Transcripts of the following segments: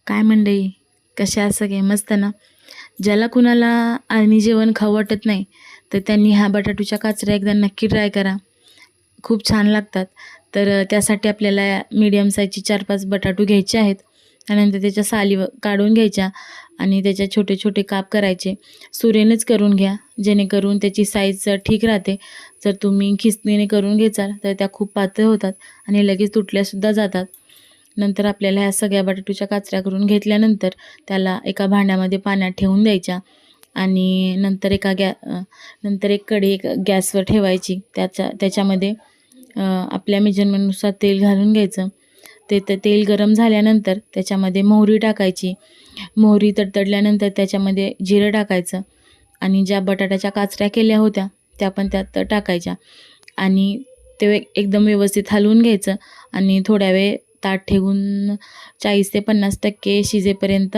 काय मंडळी, कशा आहात सगळे? मस्त ना? ज्याला कुणाला आळणी जेवण खाऊ वाटत नाही तर त्यांनी ह्या बटाटूच्या काचऱ्या एकदा नक्की ट्राय करा. खूप छान लागतात. तर त्यासाठी आपल्याला मीडियम साईजची 4-5 बटाटू घ्यायचे आहेत. त्यानंतर त्याच्या साली काढून घ्यायच्या आणि त्याचे छोटे छोटे काप करायचे. सुरेनेच करून घ्या, जेणेकरून त्याची साईज ठीक राहते. जर तुम्ही खिसणीने करून घ्याल तर त्या खूप पातळ होतात आणि लगेच तुटल्यासुद्धा जातात. नंतर आपल्याला ह्या सगळ्या बटाटूच्या काचऱ्या करून घेतल्यानंतर त्याला एका भांड्यामध्ये पाण्यात ठेवून द्यायच्या आणि नंतर नंतर एक कढई गॅसवर ठेवायची. त्याच्यामध्ये आपल्या मेजरमेंटनुसार तेल घालून घ्यायचं. तेल गरम झाल्यानंतर त्याच्यामध्ये मोहरी टाकायची. मोहरी तडतडल्यानंतर त्याच्यामध्ये जिरं टाकायचं आणि ज्या बटाट्याच्या काचऱ्या केल्या होत्या त्या पण त्यात टाकायच्या आणि ते एकदम व्यवस्थित हलवून घ्यायचं आणि थोड्या वेळ ताट ठेवून 40 ते 50% शिजेपर्यंत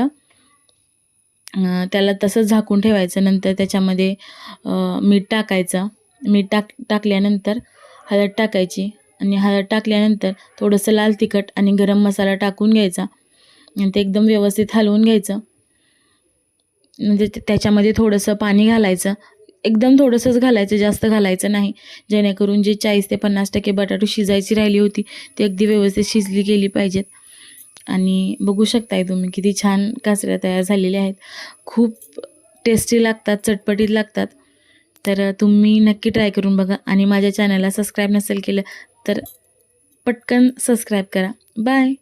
त्याला तसंच झाकून ठेवायचं. नंतर त्याच्यामध्ये मीठ टाकायचं. मीठ टाकल्यानंतर हळद टाकायची आणि हळद टाकल्यानंतर थोडंसं लाल तिखट आणि गरम मसाला टाकून घ्यायचा आणि ते एकदम व्यवस्थित हलवून घ्यायचं. म्हणजे त्याच्यामध्ये थोडंसं पाणी घालायचं. एकदम थोडंसंच घालायचं, जास्त घालायचं नाही, जेणेकरून जे 40 ते 50% बटाटू शिजायची राहिली होती ती अगदी व्यवस्थित शिजली गेली पाहिजेत. आणि बघू शकताय तुम्ही किती छान काचऱ्या तयार झालेल्या आहेत. खूप टेस्टी लागतात, चटपटीत लागतात. तर तुम्ही नक्की ट्राय करून बघा आणि माझ्या चॅनलला सबस्क्राईब नसेल केलं तर पटकन सबस्क्राईब करा. बाय.